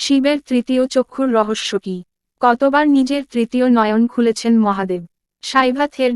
শিবের তৃতীয় চক্ষুর রহস্য কি? কতবার নিজের তৃতীয় নয়ন খুলেছেন মহাদেব? সাইভাথের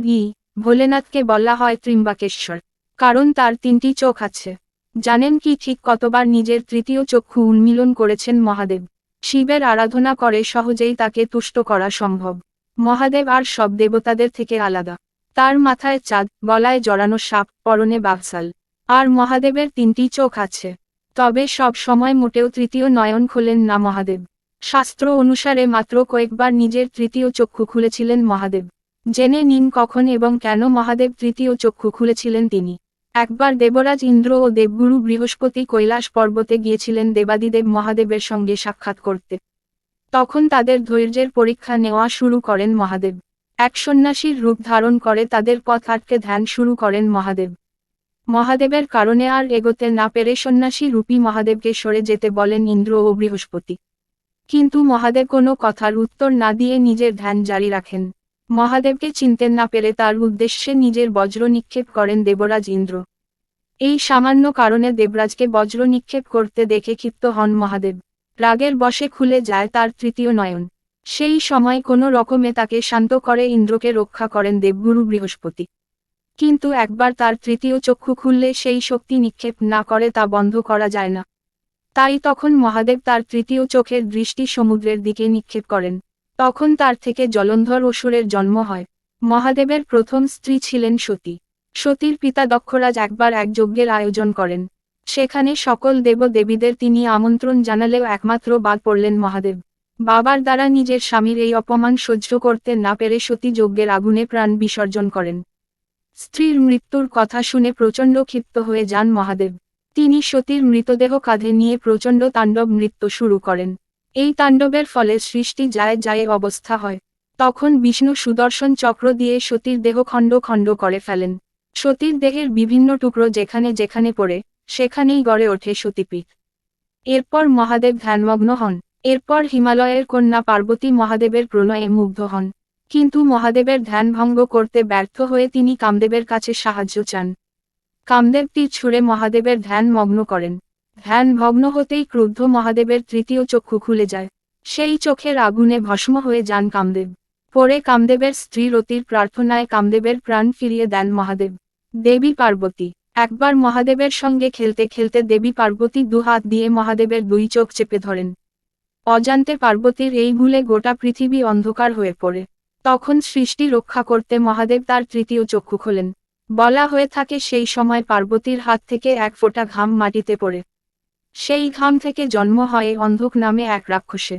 ভোলেনাথকে বলা হয় ত্রিম্বাকেশ্বর, কারণ তার তিনটি চোখ আছে। জানেন কি ঠিক কতবার নিজের তৃতীয় চক্ষু উন্মীলন করেছেন মহাদেব? শিবের আরাধনা করে সহজেই তাকে তুষ্ট করা সম্ভব। মহাদেব আর সব দেবতাদের থেকে আলাদা। তার মাথায় চাঁদ, গলায় জড়ানো সাপ, পরনে বাঘছাল। আর মহাদেবের তিনটি চোখ আছে। তবে সব সময় মোটেও তৃতীয় নয়ন খোলেন না মহাদেব। শাস্ত্র অনুসারে মাত্র কয়েকবার নিজের তৃতীয় চক্ষু খুলেছিলেন মহাদেব। জেনে নিন কখন এবং কেন মহাদেব তৃতীয় চক্ষু খুলেছিলেন তিনি। একবার দেবরাজ ইন্দ্র ও দেবগুরু বৃহস্পতি কৈলাস পর্বতে গিয়েছিলেন দেবাদিদেব মহাদেবের সঙ্গে সাক্ষাৎ করতে। তখন তাদের ধৈর্যের পরীক্ষা নেওয়া শুরু করেন মহাদেব। এক সন্ন্যাসীর রূপ ধারণ করে তাদের পথ আটকে ধ্যান শুরু করেন মহাদেব। মহাদেবের কারণে আর এগোতে না পেরে সন্ন্যাসী রূপী মহাদেবকে সরে যেতে বলেন ইন্দ্র ও বৃহস্পতি। কিন্তু মহাদেব কোনো কথার উত্তর না দিয়ে নিজের ধ্যান জারি রাখেন। মহাদেবকে চিনতে না পেরে তার উদ্দেশ্যে নিজের বজ্র নিক্ষেপ করেন দেবরাজ ইন্দ্র। এই সামান্য কারণে দেবরাজকে বজ্র নিক্ষেপ করতে দেখে ক্ষিপ্ত হন মহাদেব। রাগের বশে খুলে যায় তার তৃতীয় নয়ন। সেই সময় কোনো রকমে তাকে শান্ত করে ইন্দ্রকে রক্ষা করেন দেবগুরু বৃহস্পতি। কিন্তু একবার তার তৃতীয় চক্ষু খুললে সেই শক্তি নিক্ষেপ না করে তা বন্ধ করা যায় না। তাই তখন মহাদেব তার তৃতীয় চোখের দৃষ্টি সমুদ্রের দিকে নিক্ষেপ করেন। তখন তার থেকে জলন্ধর অসুরের জন্ম হয়। মহাদেবের প্রথম স্ত্রী ছিলেন সতী। সতীর পিতা দক্ষরাজ একবার এক যজ্ঞের আয়োজন করেন। সেখানে সকল দেবদেবীদের তিনি আমন্ত্রণ জানালেও একমাত্র বাদ পড়লেন মহাদেব। বাবার দ্বারা নিজের স্বামীর এই অপমান সহ্য করতে না পেরে সতী যজ্ঞের আগুনে প্রাণ বিসর্জন করেন। স্ত্রীর মৃত্যুর কথা শুনে প্রচণ্ড ক্ষিপ্ত হয়ে যান মহাদেব। তিনি সতীর মৃতদেহ কাঁধে নিয়ে প্রচণ্ড তাণ্ডব নৃত্য শুরু করেন। এই তাণ্ডবের ফলে সৃষ্টি যায় যায় অবস্থা হয়। তখন বিষ্ণু সুদর্শন চক্র দিয়ে সতীর দেহ খণ্ড খণ্ড করে ফেলেন। সতীর দেহের বিভিন্ন টুকরো যেখানে যেখানে পড়ে, সেখানেই গড়ে ওঠে সতীপীঠ। এরপর মহাদেব ধ্যানমগ্ন হন। এরপর হিমালয়ের কন্যা পার্বতী মহাদেবের প্রণয়ে মুগ্ধ হন। কিন্তু মহাদেবের ধ্যান ভঙ্গ করতে ব্যর্থ হয়ে তিনি কামদেবের কাছে সাহায্য চান। কামদেব তীর ছুঁড়ে মহাদেবের ধ্যান মগ্ন করেন। ধ্যান ভগ্ন হতেই ক্রুদ্ধ মহাদেবের তৃতীয় চক্ষু খুলে যায়। সেই চোখের আগুনে ভস্ম হয়ে যান কামদেব। পরে কামদেবের স্ত্রী রতির প্রার্থনায় কামদেবের প্রাণ ফিরিয়ে দেন মহাদেব। দেবী পার্বতী। একবার মহাদেবের সঙ্গে খেলতে খেলতে দেবী পার্বতী দুহাত দিয়ে মহাদেবের দুই চোখ চেপে ধরেন। অজান্তে পার্বতীর এই ভুলে গোটা পৃথিবী অন্ধকার হয়ে পড়ে। তখন সৃষ্টি রক্ষা করতে মহাদেব তার তৃতীয় চক্ষু খোলেন। বলা হয়ে থাকে সেই সময় পার্বতীর হাত থেকে এক ফোঁটা ঘাম মাটিতে পড়ে। সেই ঘাম থেকে জন্ম হয় অন্ধক নামে এক রাক্ষসে।